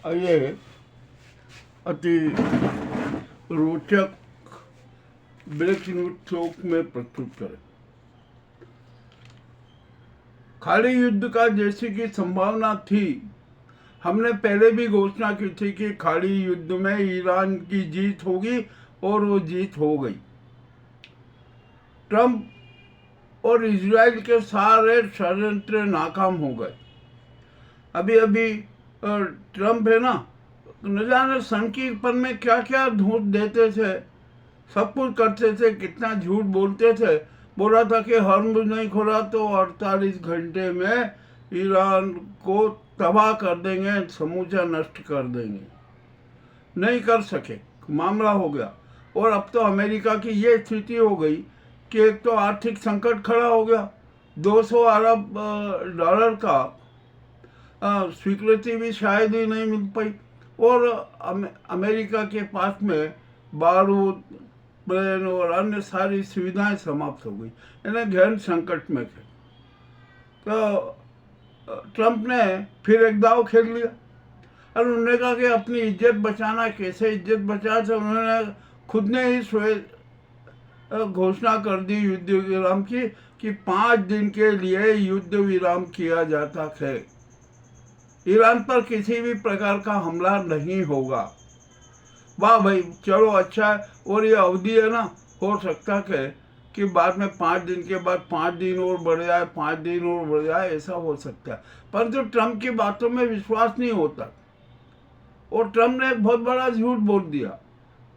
आइए अति रोचक ब्रेकिंग न्यूज थोक में प्रस्तुत करें। खाड़ी युद्ध का जैसी की संभावना थी, हमने पहले भी घोषणा की थी कि खाड़ी युद्ध में ईरान की जीत होगी और वो जीत हो गई। ट्रंप और इजराइल के सारे षड्यंत्र नाकाम हो गए। अभी अभी ट्रंप है ना, न जाने सनकीपन में क्या क्या धूत देते थे, सब कुछ करते थे, कितना झूठ बोलते थे। बोला था कि हॉर्मुज़ नहीं खोला तो 48 घंटे में ईरान को तबाह कर देंगे, समूचा नष्ट कर देंगे। नहीं कर सके, मामला हो गया। और अब तो अमेरिका की ये स्थिति हो गई कि एक तो आर्थिक संकट खड़ा हो गया, 200 अरब डॉलर का स्वीकृति भी शायद ही नहीं मिल पाई, और अमेरिका के पास में बारूद, प्लेन और अन्य सारी सुविधाएं समाप्त हो गई। इन्हें गहन संकट में थे। तो ट्रंप ने फिर एक दाव खेल लिया और उन्होंने कहा कि अपनी इज्जत बचाना, कैसे इज्जत बचा, तो उन्होंने खुद ने ही घोषणा कर दी युद्ध विराम की कि 5 दिन के लिए युद्ध विराम किया जाता है। ईरान पर किसी भी प्रकार का हमला नहीं होगा। वाह भाई, चलो अच्छा है। और ये अवधि है ना, हो सकता है कि बाद में 5 दिन के बाद 5 दिन और बढ़ जाए, 5 दिन और बढ़ जाए, ऐसा हो सकता है। परंतु ट्रंप की बातों में विश्वास नहीं होता। और ट्रंप ने एक बहुत बड़ा झूठ बोल दिया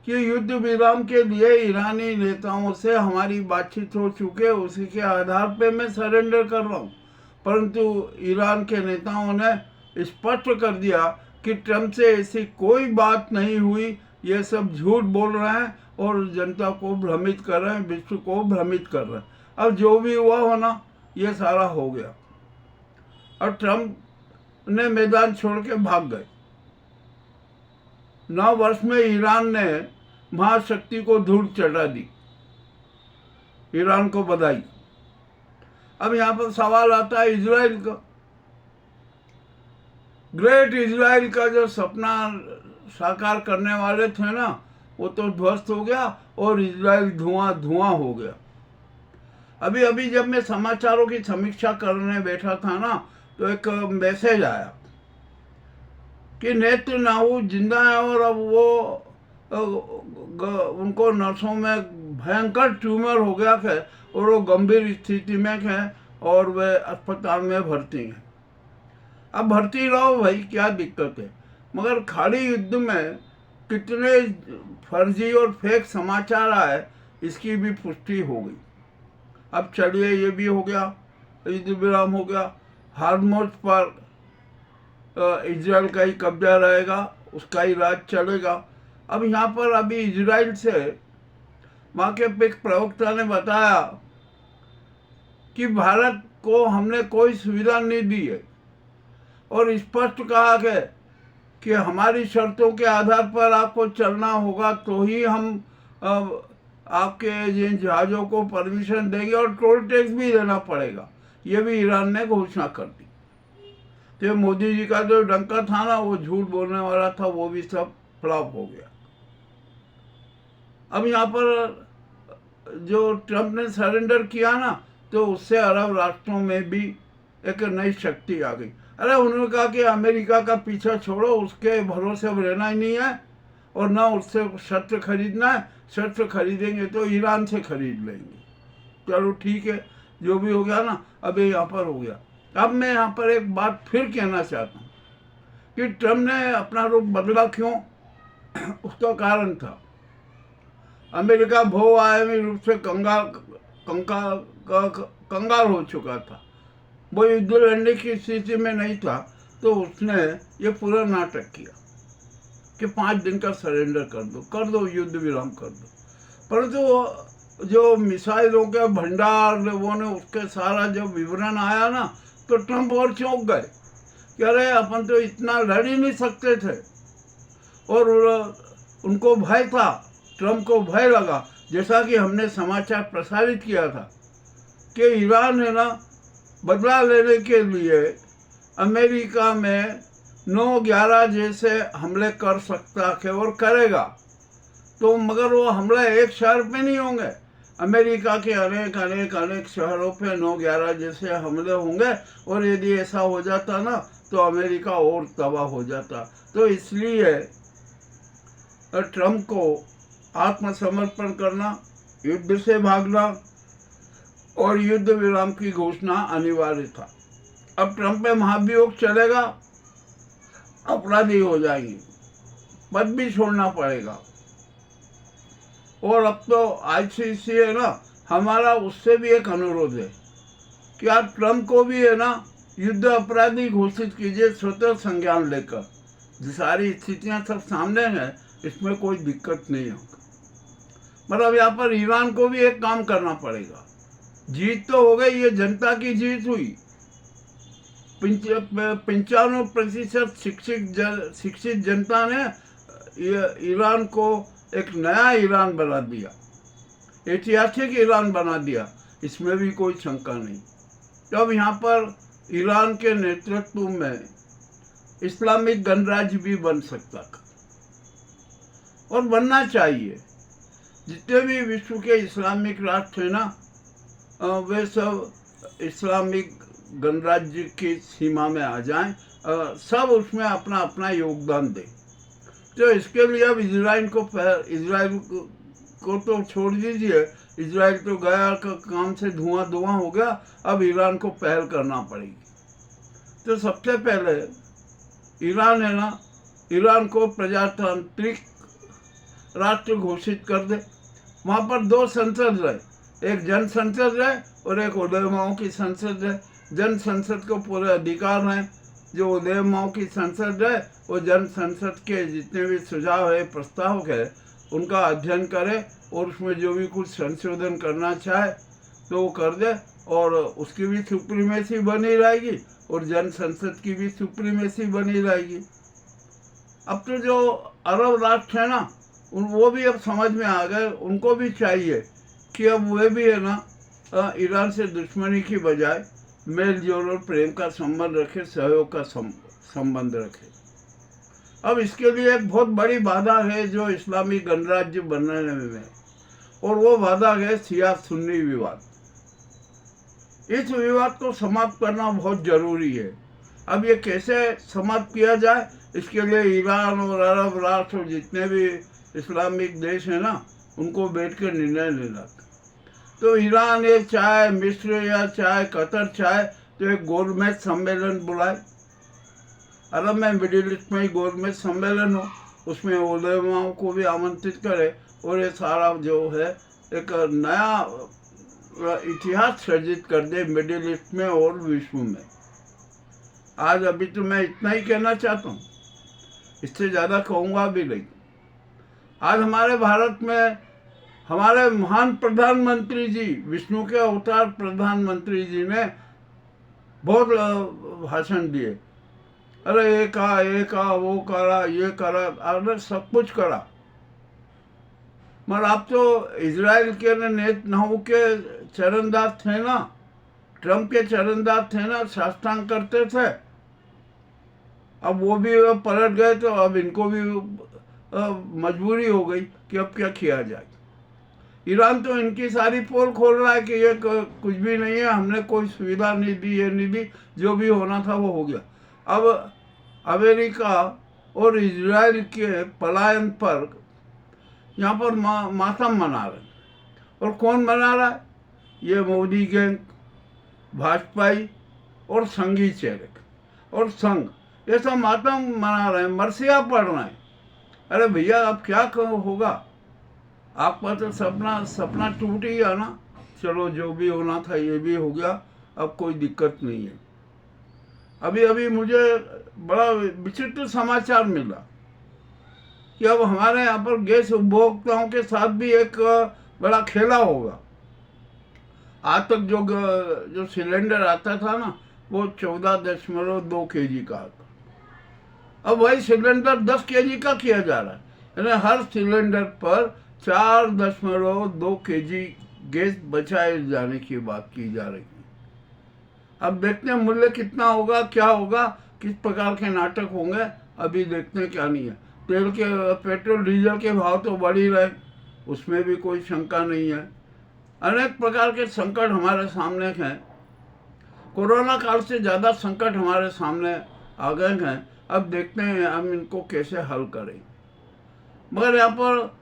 कि युद्ध विराम के लिए ईरानी नेताओं से हमारी बातचीत हो चुकी है, उसी के आधार पे मैं सरेंडर कर रहा हूँ। परंतु ईरान के नेताओं ने स्पष्ट कर दिया कि ट्रंप से ऐसी कोई बात नहीं हुई, ये सब झूठ बोल रहे हैं और जनता को भ्रमित कर रहे हैं, विश्व को भ्रमित कर रहे हैं। अब जो भी हुआ होना, ये सारा हो गया और ट्रंप ने मैदान छोड़ के भाग गए। 9 वर्ष में ईरान ने महाशक्ति को धूल चटा दी। ईरान को बधाई। अब यहाँ पर सवाल आता है इजराइल का। ग्रेट इजराइल का जो सपना साकार करने वाले थे ना, वो तो ध्वस्त हो गया और इजराइल धुआं धुआं हो गया। अभी अभी जब मैं समाचारों की समीक्षा करने बैठा था ना, तो एक मैसेज आया कि नेतन्याहू जिंदा है और अब वो उनको नसों में भयंकर ट्यूमर हो गया है और वो गंभीर स्थिति में है और वे अस्पताल में भर्ती हैं। अब भर्ती रहो भाई, क्या दिक्कत है। मगर खाड़ी युद्ध में कितने फर्जी और फेक समाचार आए, इसकी भी पुष्टि हो गई। अब चलिए, ये भी हो गया, युद्ध विराम हो गया। हॉर्मुज़ पर इजराइल का ही कब्जा रहेगा, उसका ही राज चलेगा। अब यहाँ पर अभी इजराइल से वहाँ के एक प्रवक्ता ने बताया कि भारत को हमने कोई सुविधा नहीं दी है और स्पष्ट कहा है कि हमारी शर्तों के आधार पर आपको चलना होगा, तो ही हम आपके जिन जहाज़ों को परमिशन देंगे और टोल टैक्स भी देना पड़ेगा। ये भी ईरान ने घोषणा कर दी। तो मोदी जी का जो डंका था ना, वो झूठ बोलने वाला था, वो भी सब फ्लॉप हो गया। अब यहाँ पर जो ट्रंप ने सरेंडर किया ना, तो उससे अरब राष्ट्रों में भी एक नई शक्ति आ गई। अरे उन्होंने कहा कि अमेरिका का पीछा छोड़ो, उसके भरोसे अब रहना ही नहीं है और ना उससे शस्त्र खरीदना है। शस्त्र खरीदेंगे तो ईरान से खरीद लेंगे। चलो ठीक है, जो भी हो गया ना, अब यहाँ पर हो गया। अब मैं यहाँ पर एक बात फिर कहना चाहता हूँ कि ट्रंप ने अपना रुख बदला क्यों। उसका कारण था, अमेरिका बहुआयामी रूप से कंगाल हो चुका था। वो युद्ध लड़ने की स्थिति में नहीं था, तो उसने ये पूरा नाटक किया कि 5 दिन का सरेंडर कर दो, युद्ध विराम कर दो। परंतु जो मिसाइलों के भंडार लोगों ने उसके सारा जो विवरण आया ना, तो ट्रंप और चौंक गए कि अरे अपन तो इतना लड़ ही नहीं सकते थे। और उनको भय था, ट्रंप को भय लगा, जैसा कि हमने समाचार प्रसारित किया था कि ईरान है ना, बदला लेने के लिए अमेरिका में 9/11 जैसे हमले कर सकता है और करेगा, तो मगर वो हमले एक शहर पे नहीं होंगे। अमेरिका के अनेक अनेक अनेक शहरों पे 9/11 जैसे हमले होंगे, और यदि ऐसा हो जाता ना तो अमेरिका और तबाह हो जाता। तो इसलिए ट्रंप को आत्मसमर्पण करना, युद्ध से भागना और युद्ध विराम की घोषणा अनिवार्य था। अब ट्रंप पे महाभियोग चलेगा, अपराधी हो जाएंगे, पद भी छोड़ना पड़ेगा। और अब तो आईसीसी है ना, हमारा उससे भी एक अनुरोध है कि आप ट्रंप को भी है ना युद्ध अपराधी घोषित कीजिए, स्वतः संज्ञान लेकर। सारी स्थितियां सब सामने हैं, इसमें कोई दिक्कत नहीं होगा। मतलब यहाँ पर ईरान को भी एक काम करना पड़ेगा। जीत तो हो गई, ये जनता की जीत हुई। 95% शिक्षित जनता ने ईरान को एक नया ईरान बना दिया, ऐतिहासिक ईरान बना दिया, इसमें भी कोई शंका नहीं। तब यहाँ पर ईरान के नेतृत्व में इस्लामिक गणराज्य भी बन सकता था, और बनना चाहिए। जितने भी विश्व के इस्लामिक राष्ट्र हैं ना, वे सब इस्लामिक गणराज्य की सीमा में आ जाएं, सब उसमें अपना अपना योगदान दें। तो इसके लिए अब इजराइल को तो छोड़ दीजिए, इजराइल तो गया काम से धुआं हो गया, अब ईरान को पहल करना पड़ेगी। तो सबसे पहले ईरान है ना, ईरान को प्रजातांत्रिक राष्ट्र घोषित कर दे। वहाँ पर 2 संसद रहे, एक जन संसद रहे और एक उलेमाओं की संसद रहे। जन संसद को पूरे अधिकार हैं, जो उलेमाओं की संसद है वो जन संसद के जितने भी सुझाव है, प्रस्ताव है, उनका अध्ययन करे और उसमें जो भी कुछ संशोधन करना चाहे तो वो कर दे, और उसकी भी सुप्रीमेसी बनी रहेगी और जन संसद की भी सुप्रीमेसी बनी रहेगी। अब तो जो अरब राष्ट्र है ना, वो भी अब समझ में आ गए, उनको भी चाहिए कि अब वे भी है ना ईरान से दुश्मनी की बजाय मेल जोल और प्रेम का संबंध रखे, सहयोग का संबंध रखे। अब इसके लिए एक बहुत बड़ी बाधा है जो इस्लामी गणराज्य बनने में है, और वो बाधा है शिया सुन्नी विवाद। इस विवाद को समाप्त करना बहुत जरूरी है। अब ये कैसे समाप्त किया जाए, इसके लिए ईरान और अरब राष्ट्र और जितने भी इस्लामिक देश हैं ना, उनको बैठ कर निर्णय लेना। तो ईरान ये चाहे मिस्र या चाहे कतर चाहे तो एक गोलमेज सम्मेलन बुलाए। अरब में मिडिल ईस्ट में ही गोलमेज सम्मेलन हो, उसमें उलेमाओं को भी आमंत्रित करे, और ये सारा जो है एक नया इतिहास सर्जित कर दे मिडिल ईस्ट में और विश्व में। आज अभी तो मैं इतना ही कहना चाहता हूँ, इससे ज़्यादा कहूँगा भी नहीं। आज हमारे भारत में हमारे महान प्रधानमंत्री जी, विष्णु के अवतार प्रधानमंत्री जी ने बहुत भाषण दिए। अरे ये कहा वो करा, ये करा, अरे सब कुछ करा। मगर आप तो इजराइल के नेतन्याहू के चरणदास थे ना, ट्रंप के चरणदास थे ना, साष्टांग करते थे। अब वो भी पलट गए, तो अब इनको भी मजबूरी हो गई कि अब क्या किया जाए। ईरान तो इनकी सारी पोल खोल रहा है कि ये कुछ भी नहीं है, हमने कोई सुविधा नहीं दी, ये नहीं दी, जो भी होना था वो हो गया। अब अमेरिका और इजराइल के पलायन पर यहाँ पर मातम मना रहे हैं। और कौन मना रहा है? ये मोदी गैंग, भाजपाई और संघी चेहरे और संघ, ये सब मातम मना रहे हैं, मरसिया पढ़ रहे हैं। अरे भैया अब क्या होगा, आपका तो सपना टूट ही गया ना। चलो जो भी होना था ये भी हो गया, अब कोई दिक्कत नहीं है। अभी मुझे बड़ा विचित्र समाचार मिला कि अब हमारे यहाँ पर गैस उपभोक्ताओं के साथ भी एक बड़ा खेला होगा। आज तक जो सिलेंडर आता था ना, वो 14.2 kg का आता, अब वही सिलेंडर 10 kg का किया जा रहा है। यानी हर सिलेंडर पर 4.2 kg गैस बचाए जाने की बात की जा रही है। अब देखते हैं मूल्य कितना होगा, क्या होगा, किस प्रकार के नाटक होंगे अभी देखते क्या नहीं है। पेट्रोल डीजल के भाव तो बढ़ ही रहे, उसमें भी कोई शंका नहीं है। अनेक प्रकार के संकट हमारे सामने हैं। कोरोना काल से ज़्यादा संकट हमारे सामने आ गए हैं। अब देखते हैं हम इनको कैसे हल करें। मगर यहाँ पर